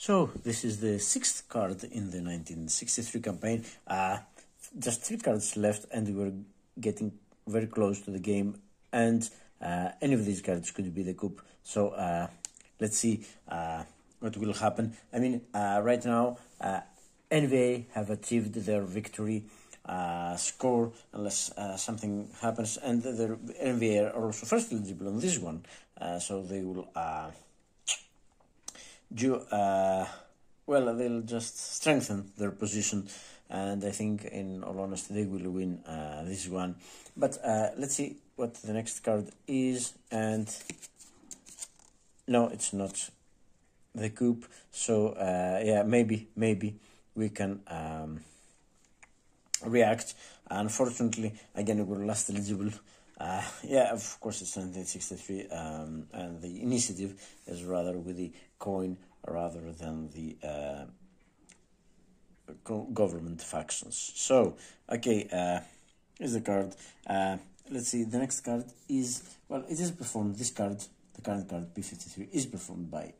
So this is the 6th card in the 1963 campaign. Just 3 cards left and we were getting very close to the game, and any of these cards could be the coup. So let's see what will happen. I mean, right now NVA have achieved their victory score unless something happens, and the NVA are also first eligible on this one, so they will well, they'll just strengthen their position, and I think, in all honesty, they will win this one. But let's see what the next card is, and no, it's not the coup. So yeah, maybe we can react. Unfortunately, again, we're last eligible. Yeah, of course, it's 1963, and the initiative is rather with the coin rather than the government factions. So, okay, here's the card. Let's see, the next card is, well, it is performed, this card, the current card, P53, is performed by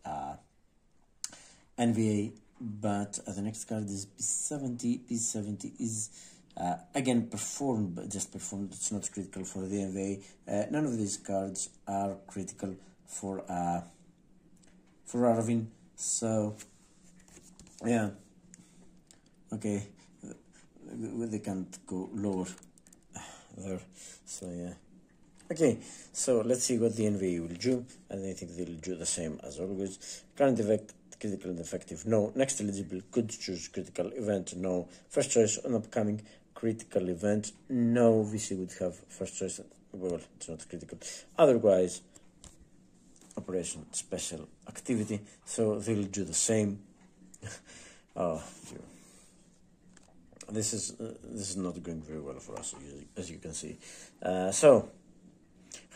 NVA, but the next card is P70. P70 is again performed, but just performed, it's not critical for the NVA. None of these cards are critical for ARVN, so yeah, okay, they can't go lower there, so yeah. Okay, so let's see what the NVA will do, and I think they'll do the same as always. Current effect, critical and effective, no. Next eligible, could choose critical event, no. First choice on upcoming critical event, no. VC would have first choice, well, it's not critical. Otherwise, operation special activity, so they'll do the same. Oh, dear. This is not going very well for us, as you can see. So,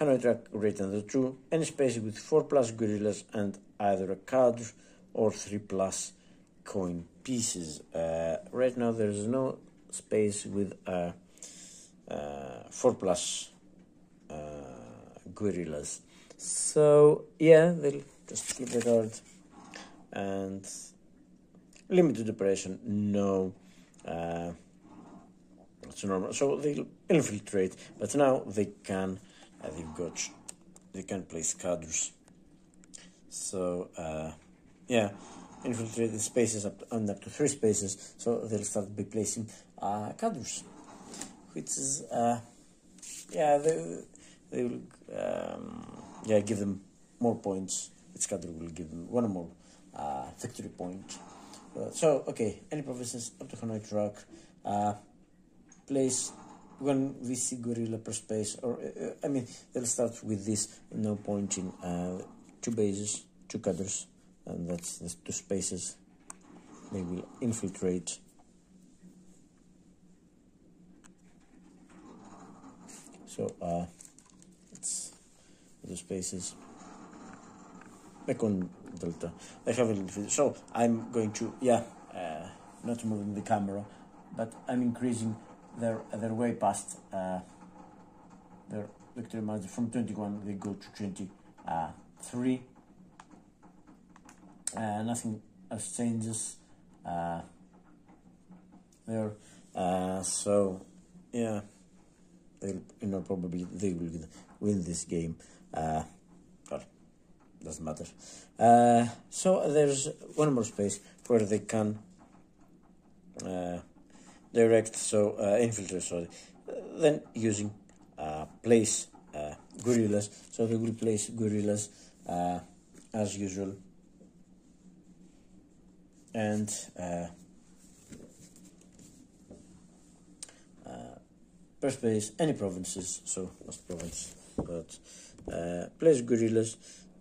Hanoi track greater than 2, any space with 4+ gorillas and either a card or 3+ coin pieces. Right now there is no space with 4+ gorillas. So yeah, they'll just keep the card. And limited operation, no. It's normal. So they'll infiltrate, but now they can. They can place cadres. So yeah, infiltrate the spaces up to 3 spaces. So they'll start by placing cadres, which is yeah, they will yeah, give them more points. Each cadre will give them 1 more victory point. So okay, any provinces up to Hanoi track, place 1 VC gorilla per space, or I mean, they'll start with this, no pointing, 2 bases, 2 cadres, and that's the 2 spaces. They will infiltrate. So it's the spaces. Econ Delta. I have a, so I'm going to, yeah, not moving the camera, but I'm increasing their way past their victory margin. From 21 they go to 23. Nothing else changes there. So yeah, they'll, probably they will win this game. Well, doesn't matter. So there's 1 more space where they can direct, so infiltrate, sorry. Then using place gorillas, so they will place gorillas as usual, and per space any provinces, so not province, but place gorillas.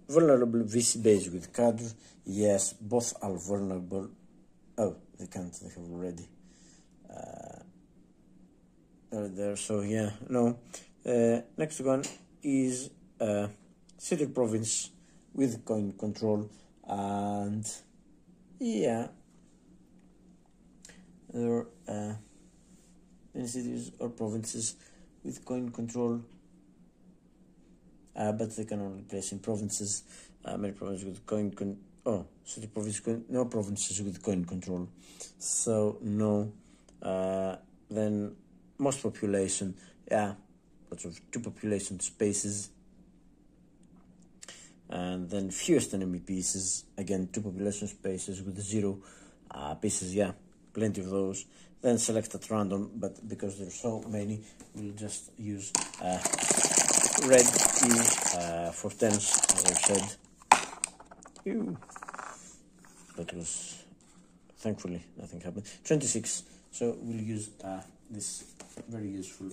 Vulnerable VC base with cadre, yes, both are vulnerable. Oh, they can't, they have already there, so yeah, no. Next one is city province with coin control, and yeah, there are many cities or provinces with coin control, but they can only place in provinces. Many provinces with coin city province, no provinces with coin control. So no. Then most population, lots of 2 population spaces. And then fewest enemy pieces, again 2 population spaces with 0 pieces, plenty of those. Then select at random, but because there's so many, we'll just use red key for tens, as I've said. Ew. That was, thankfully, nothing happened. 26, so we'll use this very useful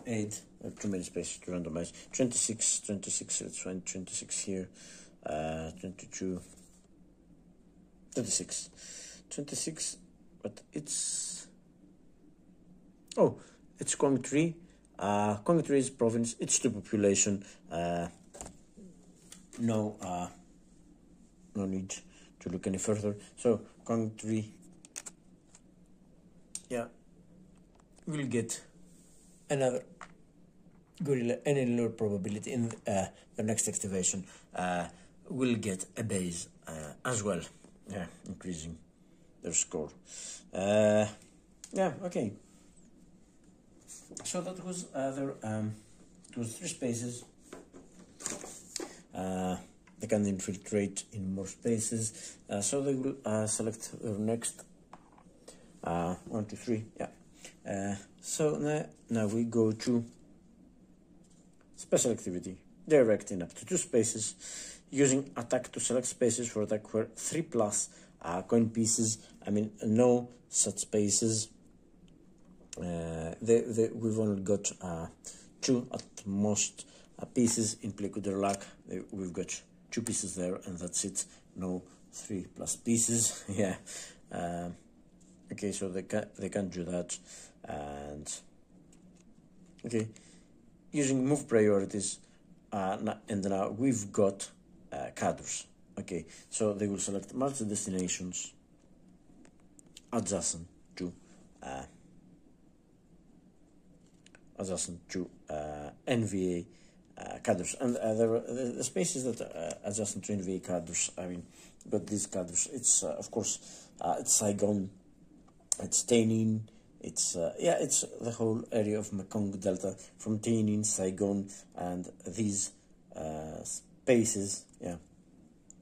aid. Too many spaces to randomize. 26, let's find 26 here. 22, 26, 26, but it's, it's Kong 3. Kong 3 is province, it's 2 population. No need to look any further. So Kong 3, we'll get another gorilla, any lower probability in the next activation. Will get a base as well, increasing their score. Okay. So that was it was 3 spaces. They can infiltrate in more spaces. So they will select their next 1, 2, 3. So now we go to special activity, directing up to 2 spaces, using attack to select spaces for attack where 3+ coin pieces. No such spaces. We've only got 2 at most pieces. In play with their luck, we've got 2 pieces there, and that's it. No 3+ pieces. Okay, so they can't do that. And okay, using move priorities, and now we've got cadres. Okay, so they will select multiple destinations adjacent to NVA cadres, and the spaces that are adjacent to NVA cadres. But these cadres, it's of course it's Saigon, it's Taining, it's the whole area of Mekong Delta from Taining, Saigon, and these spaces,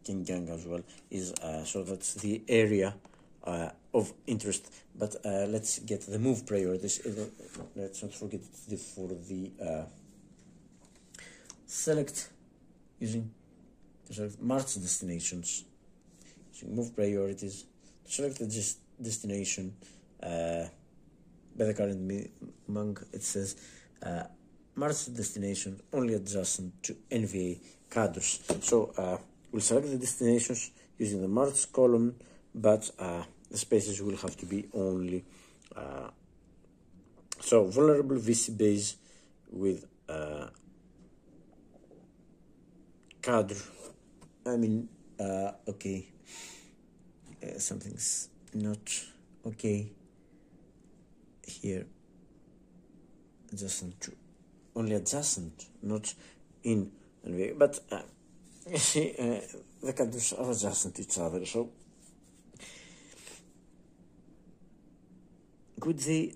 Qingyang as well is so that's the area of interest. But let's get the move priorities. Let's not forget for the select march destinations, using move priorities to select the destination. By the current monk, it says march destination only adjacent to NVA cadres. So we'll select the destinations using the march column, but the spaces will have to be only so vulnerable VC base with cadre. Okay, something's not okay here. Only adjacent, not in NVA, but you see, the cadres are adjacent to each other. So could they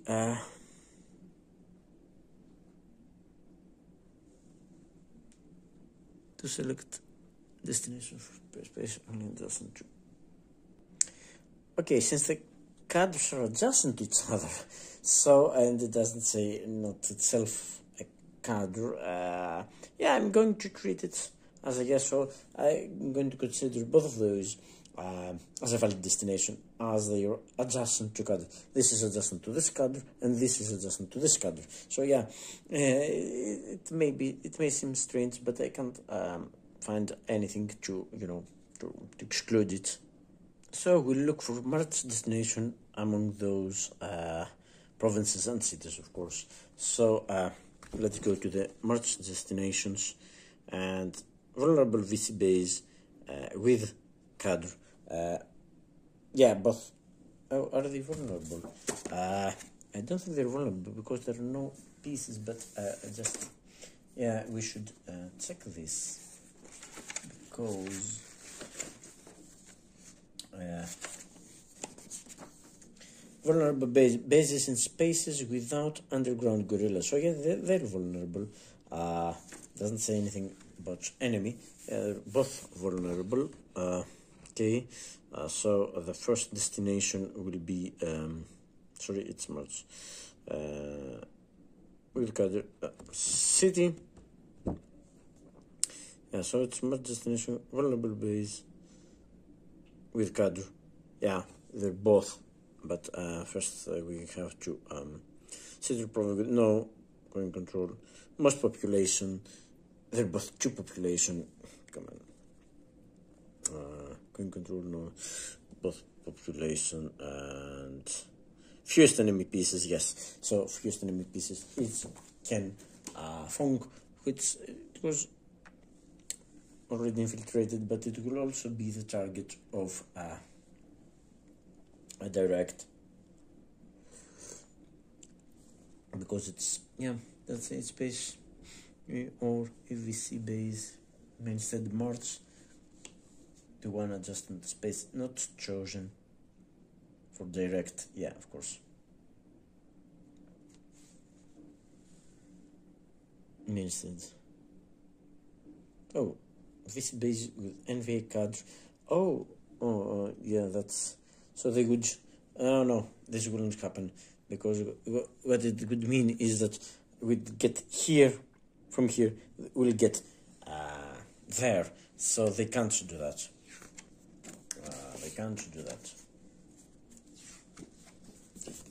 to select destination for space only adjacent to? Okay, since the cadres are adjacent to each other, so, and it doesn't say not itself a cadre, I'm going to treat it as a yes. So I'm going to consider both of those as a valid destination, as they are adjacent to cadre. This is adjacent to this cadre, and this is adjacent to this cadre. So it may seem strange, but I can't find anything to to exclude it. So we'll look for march destination among those provinces and cities, of course. So let's go to the march destinations and vulnerable VC base with cadre. Both. Oh, are they vulnerable? I don't think they're vulnerable because there are no pieces, but we should check this, because vulnerable bases in spaces without underground gorillas. So yeah, they're vulnerable. Doesn't say anything about enemy. Both vulnerable. Okay. So the first destination will be sorry, it's much. We'll cover city. Yeah, so it's merge destination, vulnerable base with cadre. Yeah, they're both, but first we have to city problem with no going control. Most population, they're both two population. Come on, going control no, both population and fewest enemy pieces. Yes, so fewest enemy pieces is can Fong, which it was already infiltrated, but it will also be the target of a direct, because it's, yeah, that's a space or AVC base instead march to one adjustment space not chosen for direct. Yeah, of course. Instead, oh, this base with NVA cadre. Oh, yeah, that's, so they would, oh no, this wouldn't happen, because what it would mean is that we'd get here, from here, we'll get there, so they can't do that. They can't do that,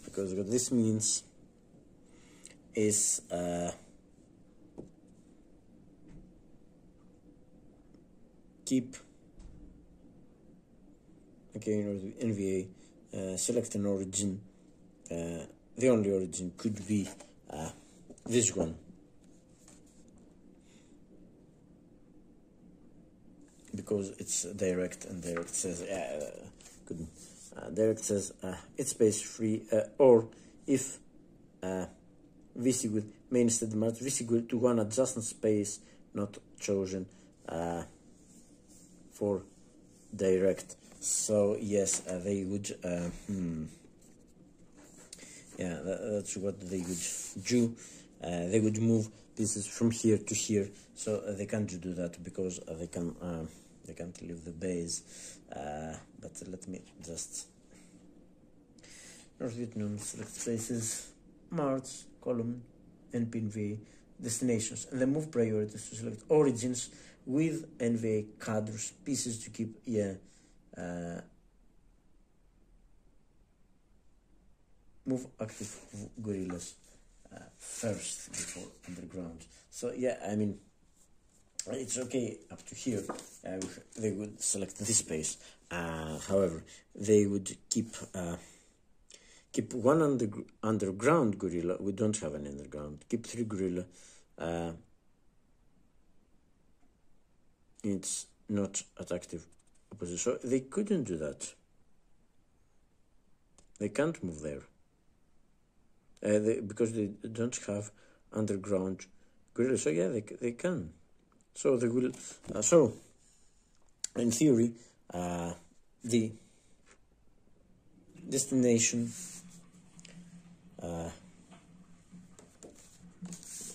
because what this means is keep, okay, in order to NVA, select an origin. The only origin could be this one, because it's direct, and direct says couldn't. Direct says it's space free, or if VC with main instead match VC equal to one adjacent space not chosen for direct. So yes, they would yeah, that's what they would do. They would move pieces from here to here, so they can't do that, because they can't leave the base. But let me just North Vietnam, select spaces, march, column, NPNV, destinations, and then move priorities to select origins with NVA cadres, pieces to keep, yeah, move active gorillas first before underground. So yeah, I mean, it's okay up to here. They would select this space. However, they would keep one underground gorilla. We don't have an underground. Keep 3 gorilla. It's not at active opposition. So they couldn't do that. They can't move there. Because they don't have underground gorilla. So yeah, they can. So they will. So in theory, the destination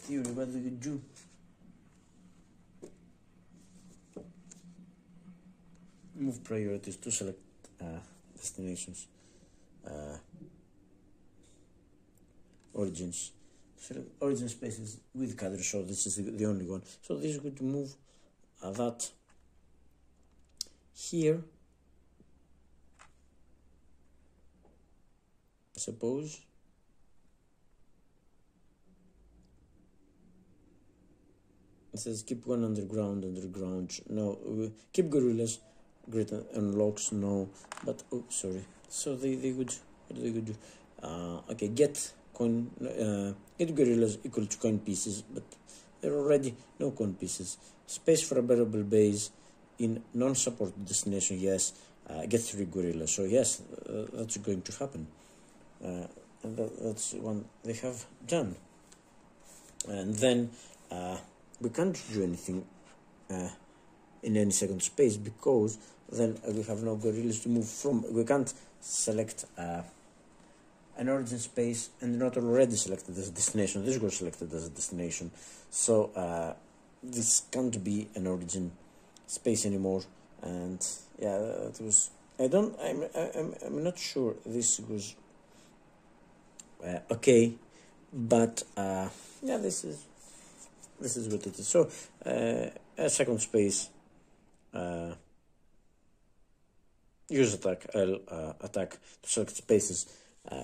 theory, what do you do? Move priorities to select destinations, origins, select origin spaces with cadre. So this is the only one. So this would move that here, I suppose. It says keep one underground. No, keep gorillas. Great unlocks, no, but oh, sorry. So they would, what do they do? Okay, get coin, get gorillas equal to coin pieces, but there are already no coin pieces. Space for a variable base in non-supported destination, yes. Get 3 gorillas, so yes, that's going to happen. And that's one they have done. And then we can't do anything in any second space, because then we have no gorillas to move from. We can't select an origin space and not already selected as a destination. This was selected as a destination, so this can't be an origin space anymore. And yeah, that was, I'm not sure this was okay, but yeah, this is what it is. So a second space, use attack, attack to select spaces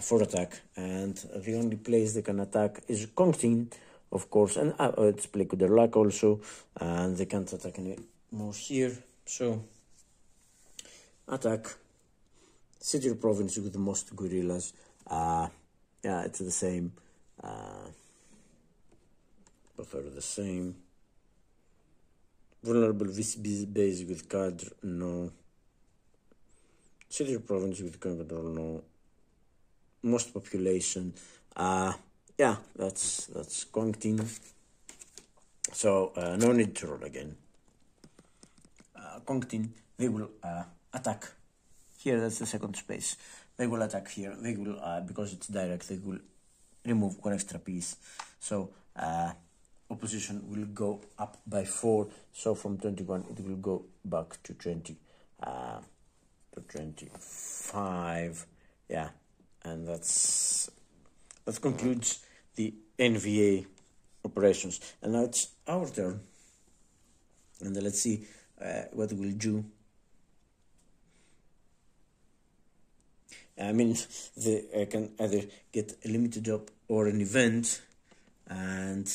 for attack, and the only place they can attack is Kongtin, of course, and it's play with their luck also, and they can't attack any more here. So attack city or province with the most guerrillas. Yeah, it's the same. Both are the same. Vulnerable VCB base with cadre, no. City or province with control, no. Most population, yeah, that's Kongtin. So no need to roll again. Kongtin, they will attack here. That's the second space. They will attack here. They will because it's direct. They will remove one extra piece. So opposition will go up by 4. So from 21 it will go back to 20, to 25. Yeah. And that concludes the NVA operations. And now it's our turn. And let's see what we'll do. I mean, I can either get a limited job or an event, and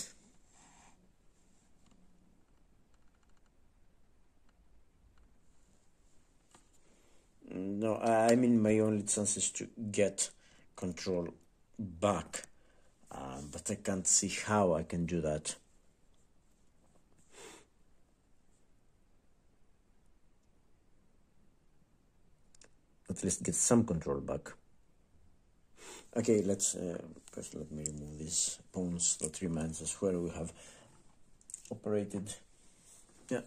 no, I mean my only chance is to get control back, but I can't see how I can do that. At least get some control back. Okay, let's first let me remove these pawns. That reminds us where we have operated. Yeah.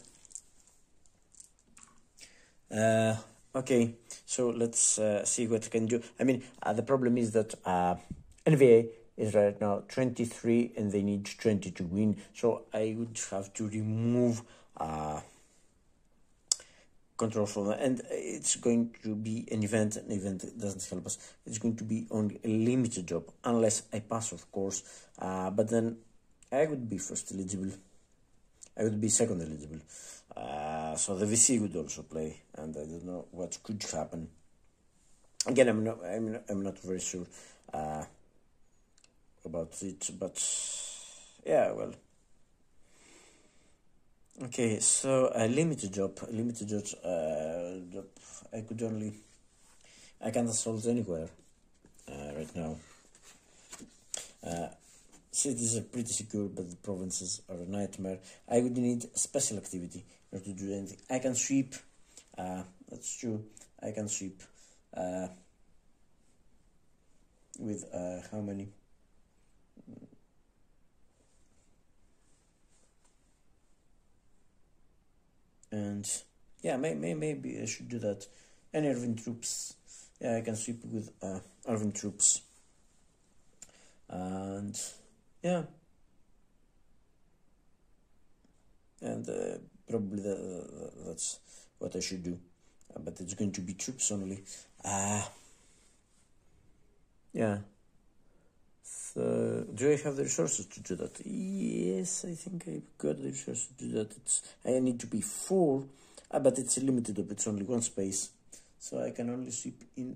Okay, so let's see what I can do. I mean, the problem is that NVA is right now 23 and they need 20 to win. So I would have to remove control from that. And it's going to be an event. An event doesn't help us. It's going to be only a limited job, unless I pass, of course. But then I would be first eligible. I would be second eligible. So the VC would also play, and I don't know what could happen. Again, I'm not very sure about it, but yeah, well. Okay, so a limited job. I can't assault anywhere right now. Cities are pretty secure, but the provinces are a nightmare. I would need special activity in order to do anything. I can sweep. That's true. I can sweep. With how many? And yeah, maybe I should do that. And ARVN troops. Yeah, I can sweep with ARVN troops. And yeah, and probably that's what I should do, but it's going to be troops only. Yeah. So do I have the resources to do that? Yes, I think I've got the resources to do that. I need to be 4, but it's limited up. It's only 1 space, so I can only sweep in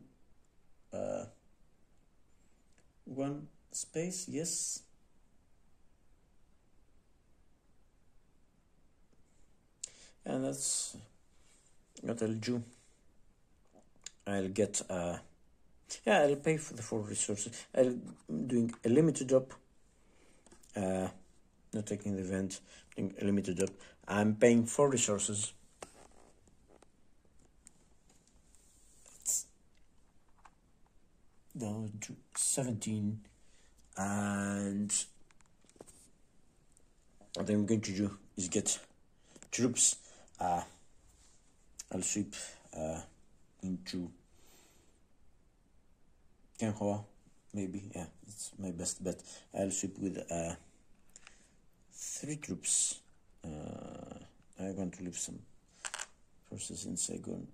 1 space. Yes. And that's what I'll do. I'll get yeah, I'll pay for the 4 resources. I'm doing a limited job, not taking the event, doing a limited job. I'm paying 4 resources. That's down to 17, and what I'm going to do is get troops. I'll sweep into Tianhua. maybe, yeah, it's my best bet. I'll sweep with 3 troops. I want to leave some forces in Saigon.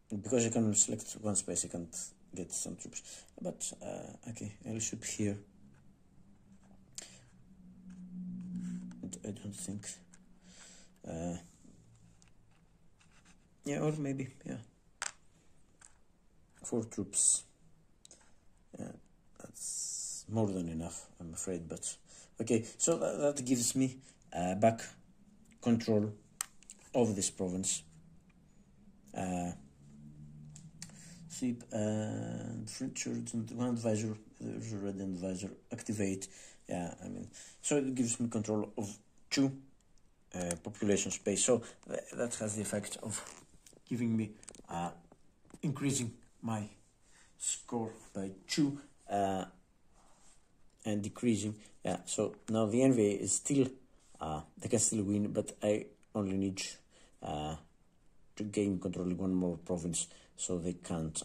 Because I can only select one space, I can't get some troops. But, okay, I'll sweep here. And I don't think... yeah, or maybe, yeah. 4 troops. Yeah, that's more than enough, I'm afraid, but... Okay, so that gives me back control of this province. Sweep and Richard and one advisor, there's already an advisor, activate. Yeah, I mean, so it gives me control of 2 population space. So that has the effect of giving me increasing my score by 2 and decreasing. Yeah, so now the NVA is still, they can still win, but I only need to gain control of 1 more province, so they can't,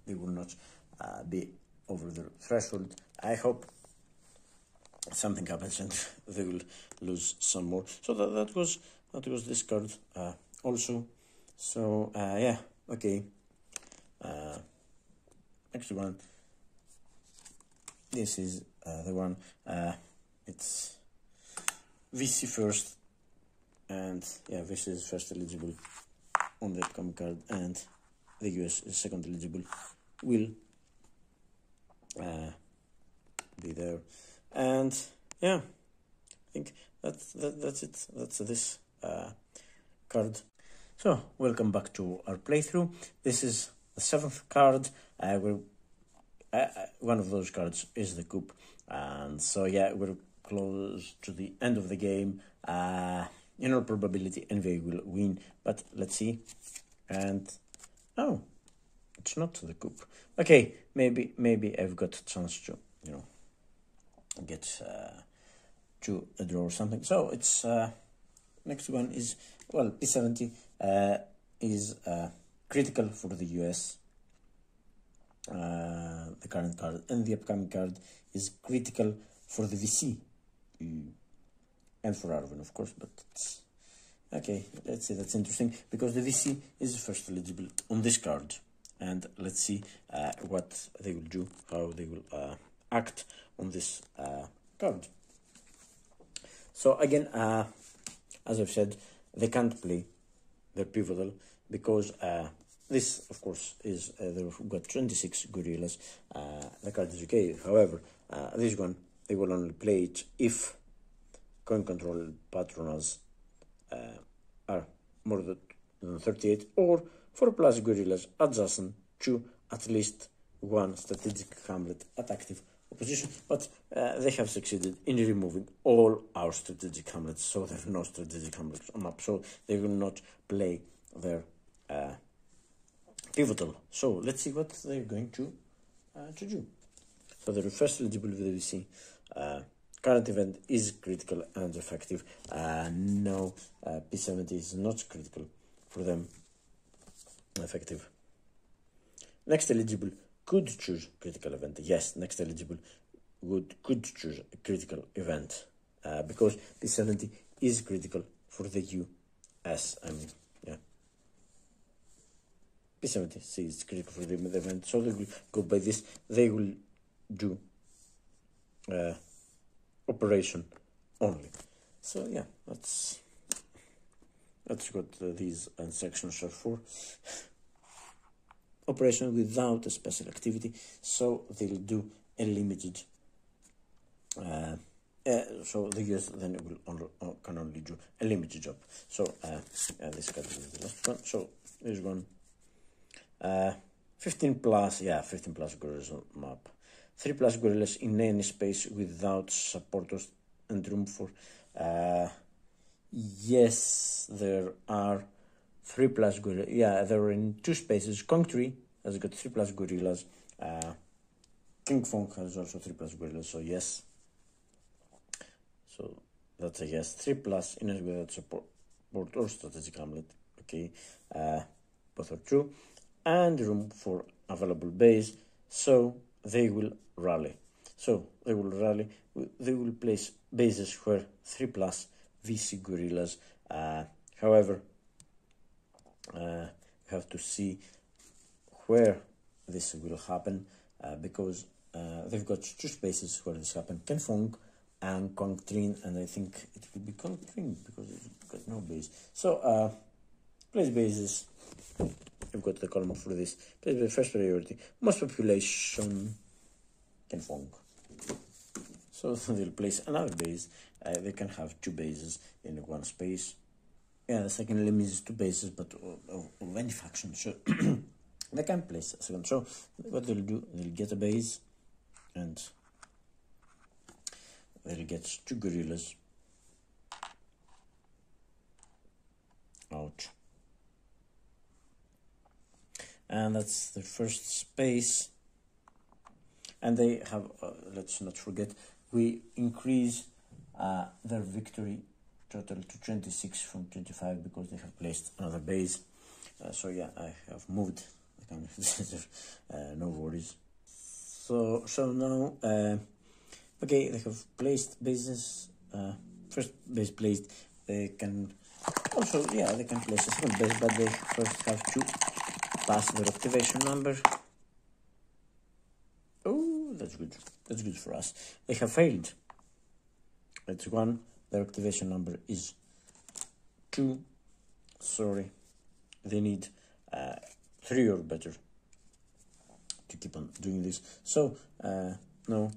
they will not be over the threshold. I hope something happens and they will lose some more. So that was this card also. So yeah, okay. Next one. This is the one. It's VC first, and yeah, VC is first eligible on the upcoming card, and the US is second eligible. Will be there, and yeah, I think that's it. That's this card. So welcome back to our playthrough. This is the 7th card. One of those cards is the coup, and so yeah, we're close to the end of the game. In all probability, NVA will win, but let's see. And no, it's not the coup. Okay, maybe I've got a chance to, you know, get to a draw or something. So it's next one is, well, P70 is critical for the US. The current card, and the upcoming card is critical for the VC and for ARVN, of course, but it's okay. Let's see, that's interesting because the VC is first eligible on this card, and let's see what they will do, how they will act on this card. So again, as I've said, they can't play their pivotal because this, of course, is they've got 26 gorillas. The card is okay. However, this one, they will only play it if coin control patronage are more than 38, or 4+ gorillas adjacent to at least 1 strategic hamlet at active opposition. But they have succeeded in removing all our strategic hamlets, so there are no strategic hamlets on map, so they will not play their pivotal. So let's see what they're going to do. So they're first eligible with the VC. Current event is critical and effective. No, P70 is not critical for them. Effective. Next eligible could choose critical event. Yes, next eligible could choose a critical event because P70 is critical for the US. I mean, yeah. P70 is critical for the event, so they will go by this. They will do operation only. So yeah, that's what these sections are for. Operation without a special activity, so they'll do a limited. So the US then can only do a limited job. So this card is the last one. So this one. 15+, yeah, 15+ gorillas on map. 3+ gorillas in any space without supporters and room for. Yes, there are 3+ gorillas. Yeah, there are in 2 spaces. Kong Tree has got 3+ gorillas. King Fong has also 3+ gorillas. So yes. So that's a yes. 3+ in any without support or strategic hamlet. Okay, both are true. And room for available base, so they will rally. So they will rally. They will place bases where 3+ VC gorillas. However, you have to see where this will happen, because they've got 2 spaces where this happen: Kenfong and Kongtrin, and I think it will be Kongtrin because it's got no base. So place bases. You've got the column for this. Place the first priority. Most population Kenfong. So they'll place another base. They can have 2 bases in one space. Yeah, the second limit is 2 bases, but of any faction. So they can place a second. So what they'll do, they'll get a base, and they'll get 2 gorillas. Ouch. And that's the first space. And they have, let's not forget, we increase their victory total to 26 from 25 because they have placed another base. So yeah, I have moved the kind of no worries. So now, okay, they have placed bases. First base placed. They can also, yeah, they can place a second base, but they first have to pass their activation number. Oh, that's good. That's good for us. They have failed. It's 1. Their activation number is 2. Sorry. They need 3 or better to keep on doing this. So, no.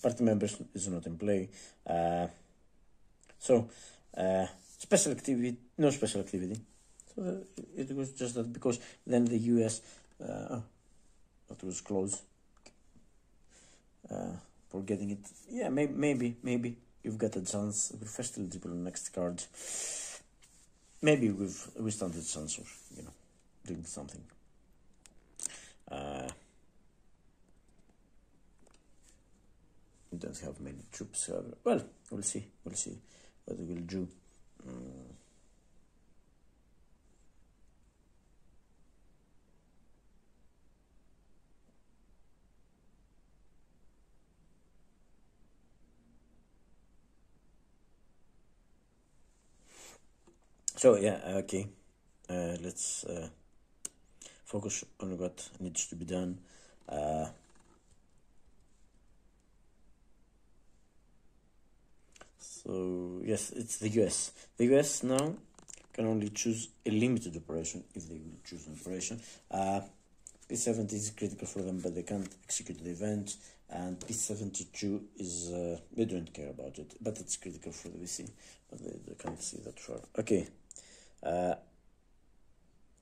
Party members is not in play. So, special activity, no special activity. So it was just that, because then the US, that was close. For getting it, yeah, maybe you've got a chance. We're first eligible on next card. Maybe we stand a chance of, you know, doing something. We don't have many troops. Well, we'll see what we will do. So yeah, okay, let's focus on what needs to be done. So yes, it's the US. The US now can only choose a limited operation if they will choose an operation. P70 is critical for them, but they can't execute the event. And P72 is, they don't care about it, but it's critical for the VC. But they can't see that far. Okay.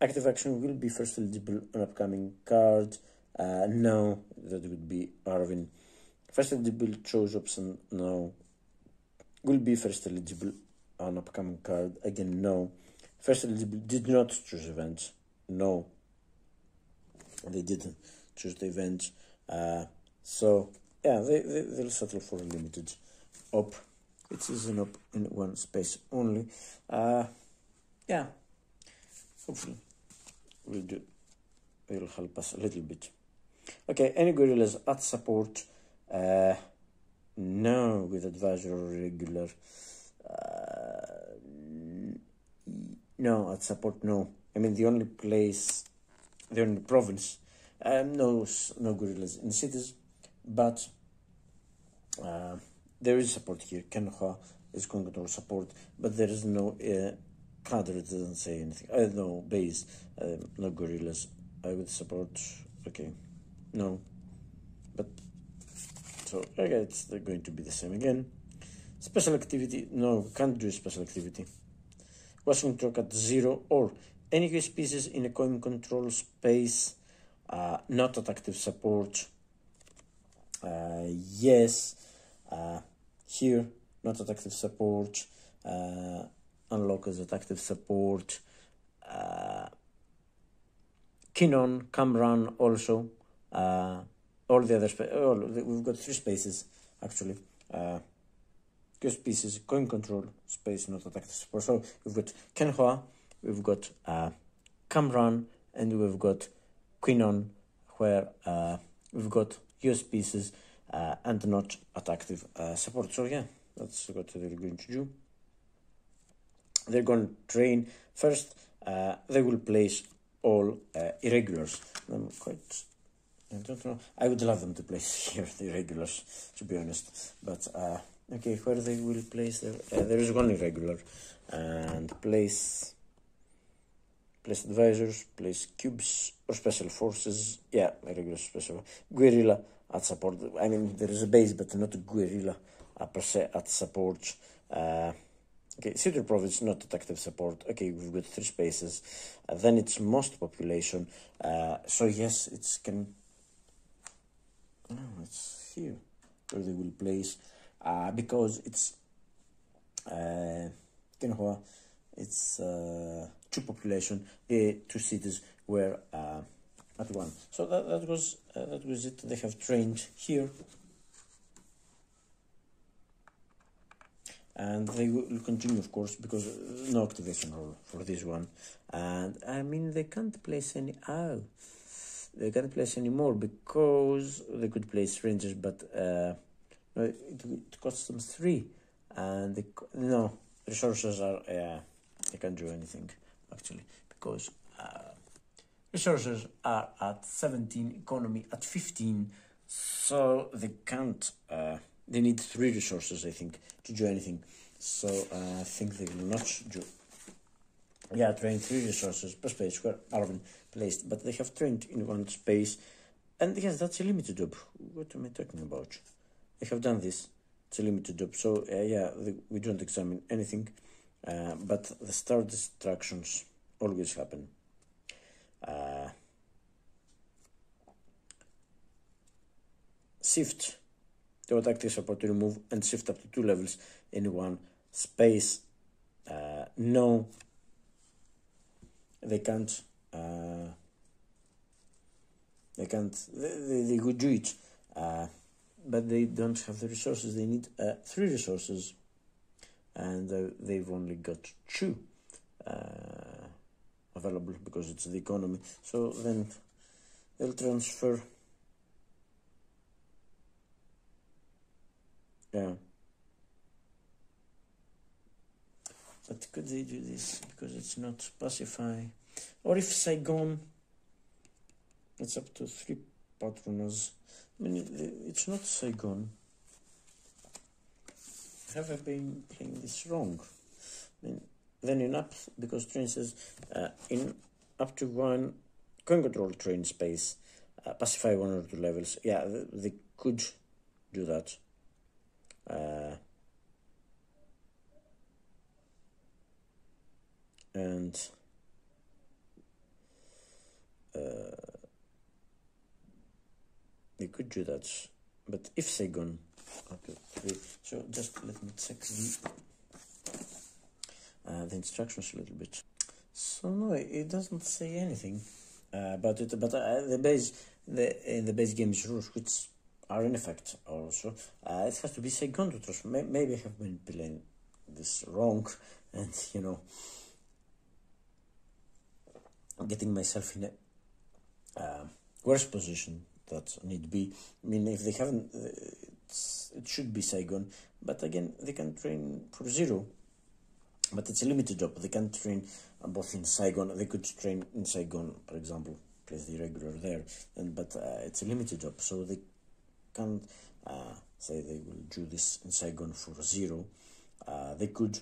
Active action will be first eligible on upcoming card. No, that would be ARVN. First eligible chose option, no. Will be first eligible on upcoming card, again, no. First eligible did not choose event, no. They didn't choose the event. So yeah, they'll settle for a limited op. It is an op in one space only. Yeah, hopefully will help us a little bit. Okay, any gorillas at support? No, with advisor or regular. No, at support, no. I mean, the only place, the only province, no gorillas in cities, but there is support here. Kenhua is going to support, but there is no cadre. It doesn't say anything. I don't know, base, no gorillas. I would support. Okay, no, but so okay, it's going to be the same again. Special activity, no, can't do special activity. Washington at 0 or any species in a coin control space, not at active support. Yes, here, not at active support. Unlock as at active support. Kinon, Camran also. All the other we've got 3 spaces actually. 2 species, coin control space, not at active support. So we've got Kenhua, we've got Camran, and we've got Quinon, where we've got US pieces and not at active support. So yeah, that's what they're going to do. They're going to train first. They will place all irregulars. I don't know. I would love them to place here the irregulars, to be honest. But okay, where they will place there is one irregular, and place advisors, place cubes or special forces. Yeah, irregular special guerrilla at support. I mean, there is a base, but not a guerrilla per se at support. Okay, Cedar Province, not at active support. Okay, we've got 3 spaces. Then it's most population. So yes, it's can. No, it's here where they will place. Because it's it's 2 population. The 2 cities were at 1. So that was it. They have trained here. And they will continue, of course, because no activation role for this one. And I mean, they can't place any. Oh, they can't place any more because they could place rangers, but it costs them 3. And no resources are. They can't do anything actually because resources are at 17, economy at 15, so they can't. They need 3 resources, I think, to do anything. So I think they will not do. Yeah, train 3 resources per space where ARVN placed, but they have trained in 1 space. And yes, that's a limited job. What am I talking about? They have done this. It's a limited job. So yeah, we don't examine anything, but the star distractions always happen. Shift to active support to remove and shift up to 2 levels in 1 space. No, they can't. They can't. They could do it, but they don't have the resources. They need 3 resources, and they've only got 2 available because it's the economy. So then they'll transfer. Yeah. But could they do this? Because it's not Pacify. Or if Saigon, it's up to 3 patroners. I mean, it's not Saigon. Have I been playing this wrong? I mean, then in up, because train says in up to 1 coin control train space, Pacify 1 or 2 levels. Yeah, they could do that. And they could do that, but if Saigon, okay, so just let me check the instructions a little bit. So no, it doesn't say anything about it, but in the base game's rules, which are in effect also, it has to be Saigon to trust. Maybe I have been playing this wrong, and you know, getting myself in a worse position that need be. I mean, if they haven't, it should be Saigon, but again, they can train for 0, but it's a limited job. They can't train both in Saigon. They could train in Saigon, for example, place the regular there, but it's a limited job, so they can't say they will do this in Saigon for 0. They could,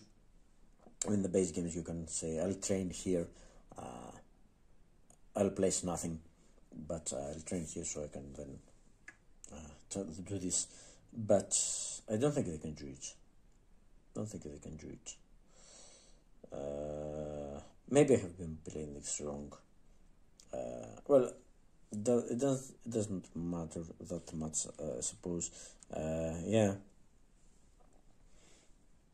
in the base games, you can say, I'll train here, I'll place nothing, but I'll train here so I can then do this. But I don't think they can do it. Maybe I have been playing this wrong. Well, it doesn't matter that much, I suppose. Yeah,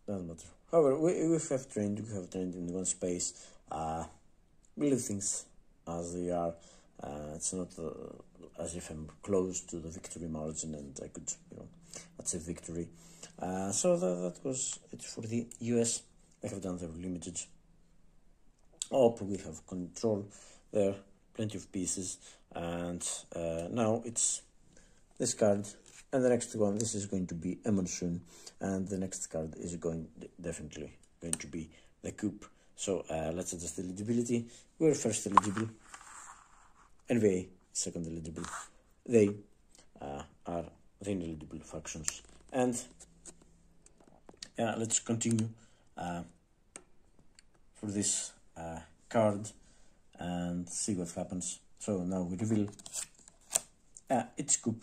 doesn't matter. However, we have trained in 1 space. We leave things as they are. It's not as if I'm close to the victory margin and I could, achieve victory. So that was it for the US. They have done their limited op. We have control there. plenty of pieces, and now it's this card, and the next one, this is going to be a monsoon, and the next card is definitely going to be the coup. So let's adjust the eligibility. We're first eligible, NVA second eligible. They are the ineligible factions, and yeah, let's continue for this card and see what happens. So now we reveal it's coup.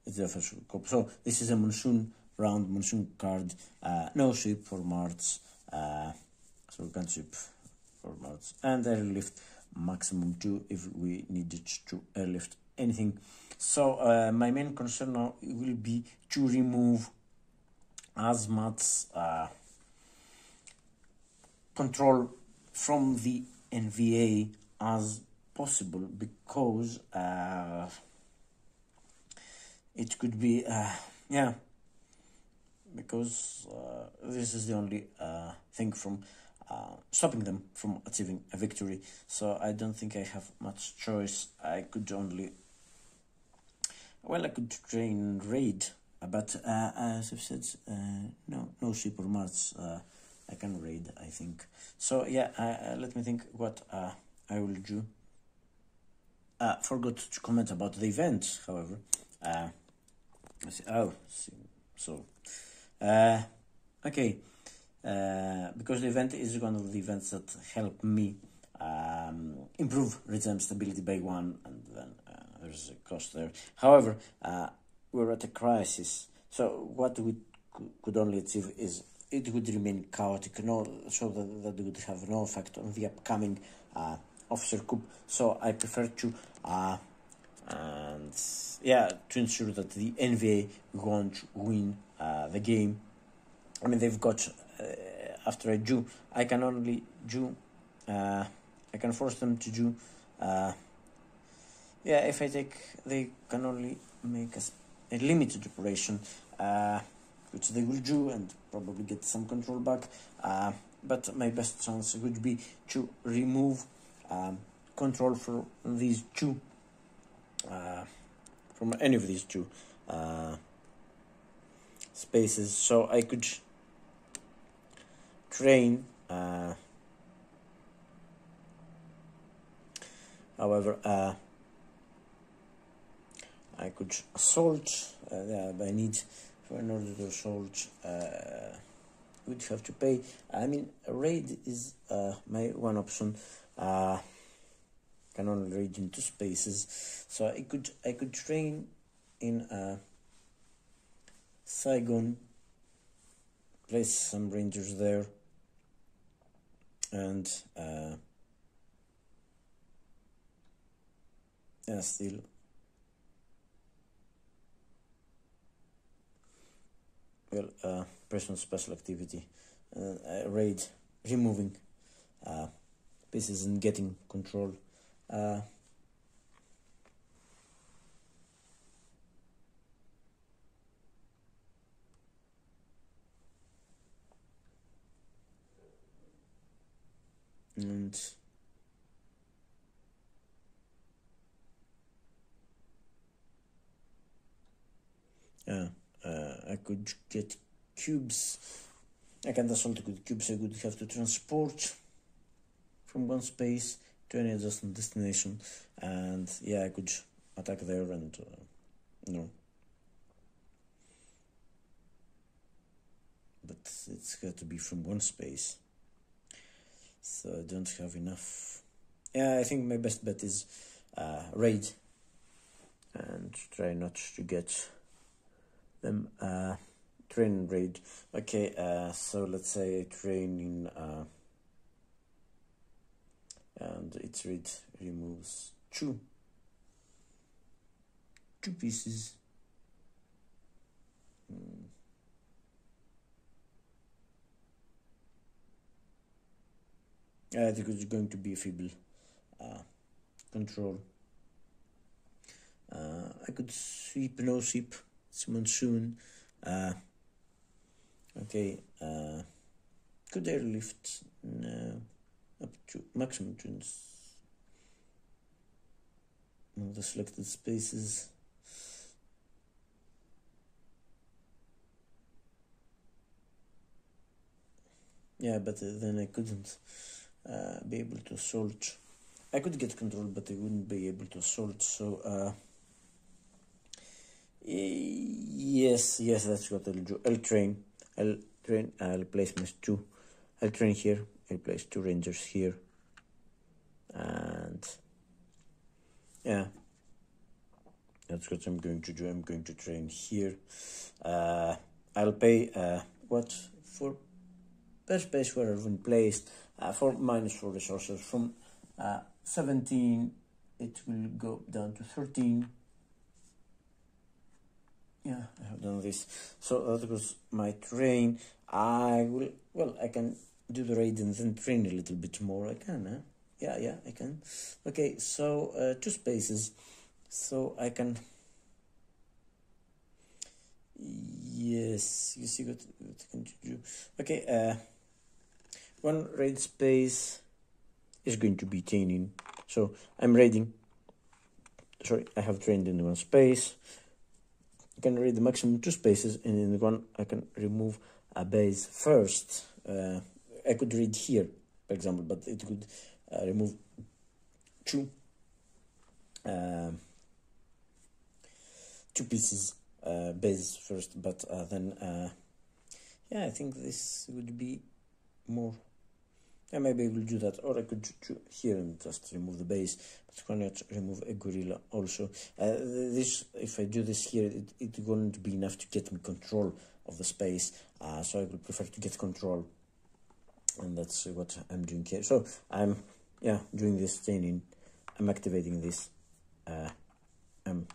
It's the official coup. So this is a monsoon round, monsoon card. No sweep for March. So we can't sweep for March. And airlift maximum 2 if we needed to airlift anything. So my main concern now will be to remove as much control from the NVA as possible, because it could be yeah, because this is the only thing from stopping them from achieving a victory. So I don't think I have much choice. I could only, well, I could train raid, but as I've said, no super much. I can raid, I think. So yeah, let me think what I will do. Forgot to comment about the event, however. Let's see. Oh, so okay. Because the event is one of the events that help me improve regime stability by 1, and then there's a cost there. However, we're at a crisis, so what we could only achieve is it would remain chaotic, so that would have no effect on the upcoming officer coup. So I prefer to and yeah, to ensure that the NVA won't win the game. I mean, they've got after I do, I can only do I can force them to do yeah, if I take, they can only make a limited operation, which they will do and probably get some control back, but my best chance would be to remove control from these two, from any of these two spaces. So I could train, however, I could assault. I need, in order to assault, would have to pay. I mean, a raid is my one option. Can only raid into spaces, so I could train in Saigon, place some rangers there, and yeah, still. Well, press on special activity, raid, removing pieces and getting control. And I could get cubes. I can't assault with cubes. I would have to transport from one space to any adjacent destination, and yeah, I could attack there and no. But it's got to be from one space, so I don't have enough. Yeah, I think my best bet is raid and try not to get them train raid. Okay, so let's say I train in and its raid removes two pieces. I think it's going to be a feeble control. I could sweep, no sweep. It's monsoon. Okay. Could airlift? No. Up to maximum tunes. move the selected spaces. Yeah, but then I couldn't be able to assault. I could get control, but I wouldn't be able to assault. So yes, that's what I'll do. I'll train. I'll place my two. I'll train here. I'll place 2 rangers here, and yeah, that's what I'm going to do. I'm going to train here. I'll pay what for per space where I've been placed for -4 resources. From 17 it will go down to 13. Yeah, I have done this. So that was my train. I can do the raid and then train a little bit more. I can, huh? Yeah, I can. Okay, so 2 spaces. So I can. Yes, you see what I can do. Okay, 1 raid space is going to be training. So I'm raiding. Sorry, I have trained in 1 space. I can raid the maximum 2 spaces, and in 1 I can remove a base first. I could raid here, for example, but it could remove 2 pieces base first, but then yeah, I think this would be more. Yeah, maybe I will do that, or I could do here and just remove the base, but why not remove a gorilla also? This, if I do this here, it won't be enough to get me control of the space, so I would prefer to get control, and that's what I'm doing here. So I'm doing this training. I'm activating this. I'm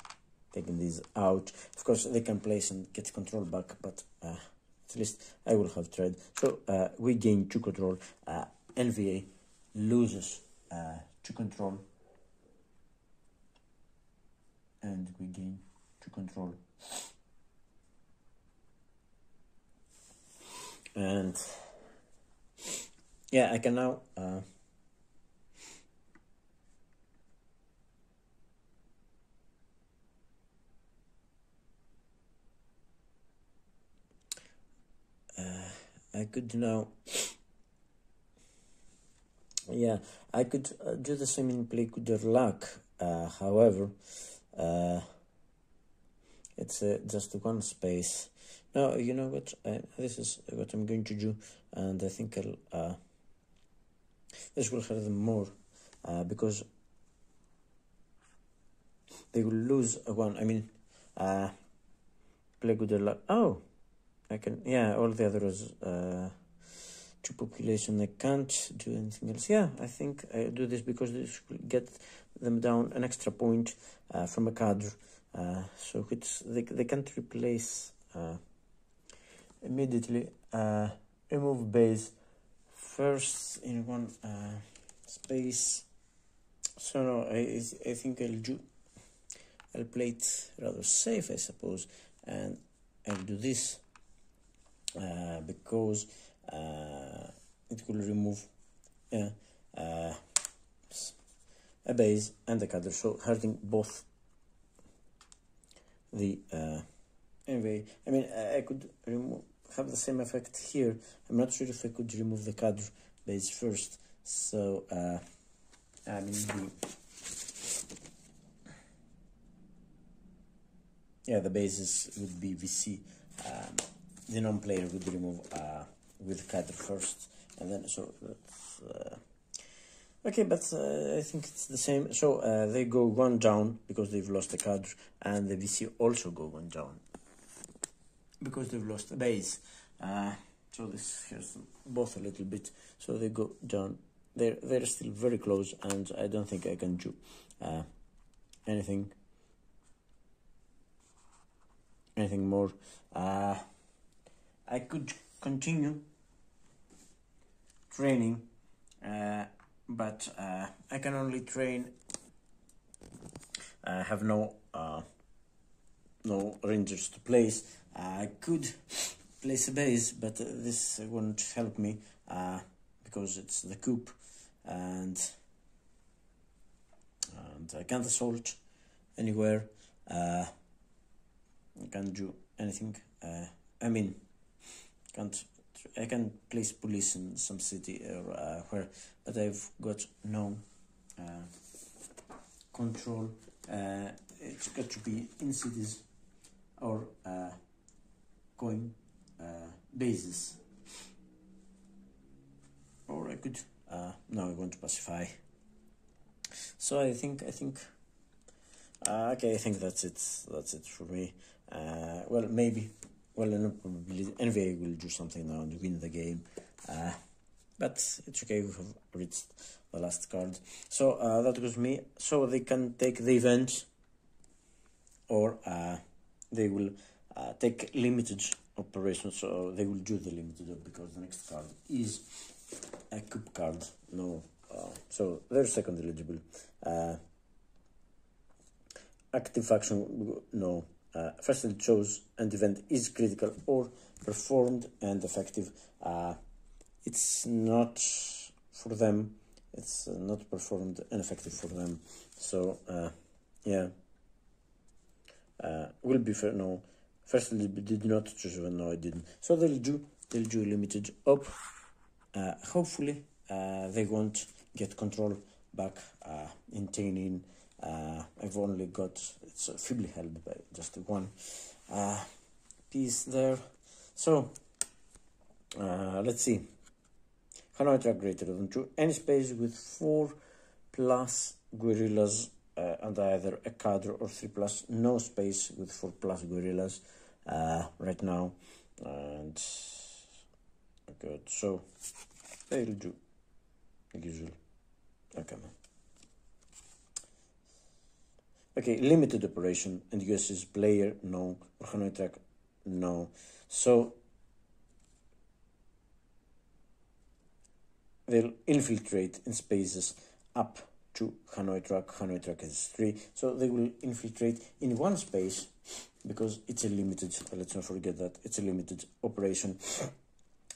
taking these out. Of course, they can place and get control back, but at least I will have tried. So we gain 2 control. NVA loses 2 control, and we gain 2 control. And yeah, I can now I could now. Yeah, I could do the same in play with their luck. However, it's just 1 space. Now, you know what? This is what I'm going to do, and I think I'll. This will hurt them more, because they will lose 1. I mean, play with their luck. Oh, I can. Yeah, all the others. 2 population. I can't do anything else. Yeah, I think I do this because this will get them down an extra point from a cadre. So it's they can't replace immediately. Remove base first in 1 space. So no, I think I'll play it rather safe, I suppose, and I'll do this because it will remove a base and a cadre, so hurting both the NVA. I mean, I could have the same effect here. I'm not sure if I could remove the cadre base first. So I mean the bases would be VC. The non-player would remove with cadre first, and then so that's okay. But I think it's the same. So they go 1 down because they've lost the cadre, and the VC also go 1 down because they've lost the base. So this hurts them both a little bit. So they go down. They're still very close, and I don't think I can do anything more. I could continue training, but I can only train. I have no rangers to place. I could place a base, but this won't help me because it's the coup, and I can't assault anywhere. I can't do anything. I mean, I can place police in some city or where, but I've got no control. It's got to be in cities or going bases. Or I could now I want to pacify. So I think okay, I think that's it for me. Well, maybe, well, no probability NVA will do something now and win the game, but it's okay. We have reached the last card, so that was me. So they can take the event, or they will take limited operation. So they will do the limited op because the next card is a coup card. No, so they're second eligible. Active action, no. Firstly chose and event is critical or performed and effective. It's not for them. It's not performed and effective for them. So yeah, will be fair. No, firstly did not choose one. No, I didn't. So they'll do limited op. Hopefully they won't get control back in Tainin. I've only got, it's feebly held by just one piece there. So let's see. Hanoi track greater than 2. Any space with 4+ guerrillas and either a cadre or 3+. No space with 4+ guerrillas right now. And good. So they'll do like usual. Okay, man. Okay, limited operation and uses player, no, or Hanoi track, no. So they'll infiltrate in spaces up to Hanoi track. Hanoi track is 3, so they will infiltrate in one space because it's a limited, let's not forget that, it's a limited operation.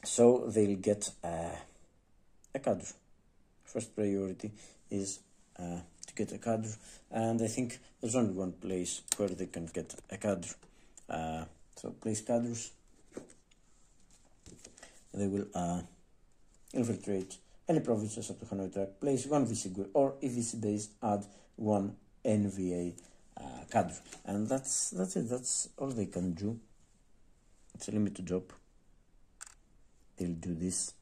So they'll get a cadre. First priority is to get a cadre, and I think there's only one place where they can get a cadre. So place cadres. They will infiltrate any provinces up to Hanoi track, place 1 VC GUI, or if VC base, add 1 NVA cadre. And that's it, that's all they can do. It's a limited job. They'll do this.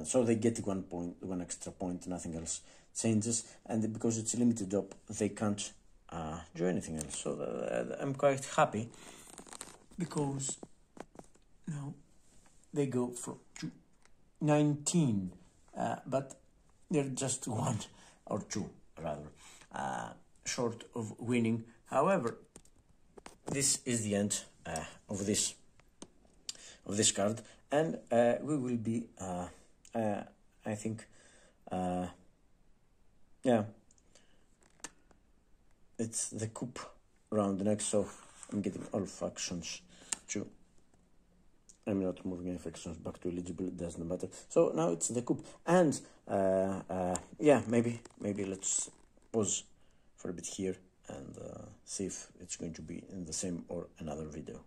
So they get 1 point, 1 extra point, nothing else changes, and because it's a limited job, they can't do anything else. So I'm quite happy because now they go from 19, but they're just 1 or 2 rather short of winning. However, this is the end of this card, and we will be I think yeah, it's the coup round next, so I'm getting all factions to, I'm not moving any factions back to eligible, it doesn't matter. So now it's the coup, and yeah, maybe let's pause for a bit here and see if it's going to be in the same or another video.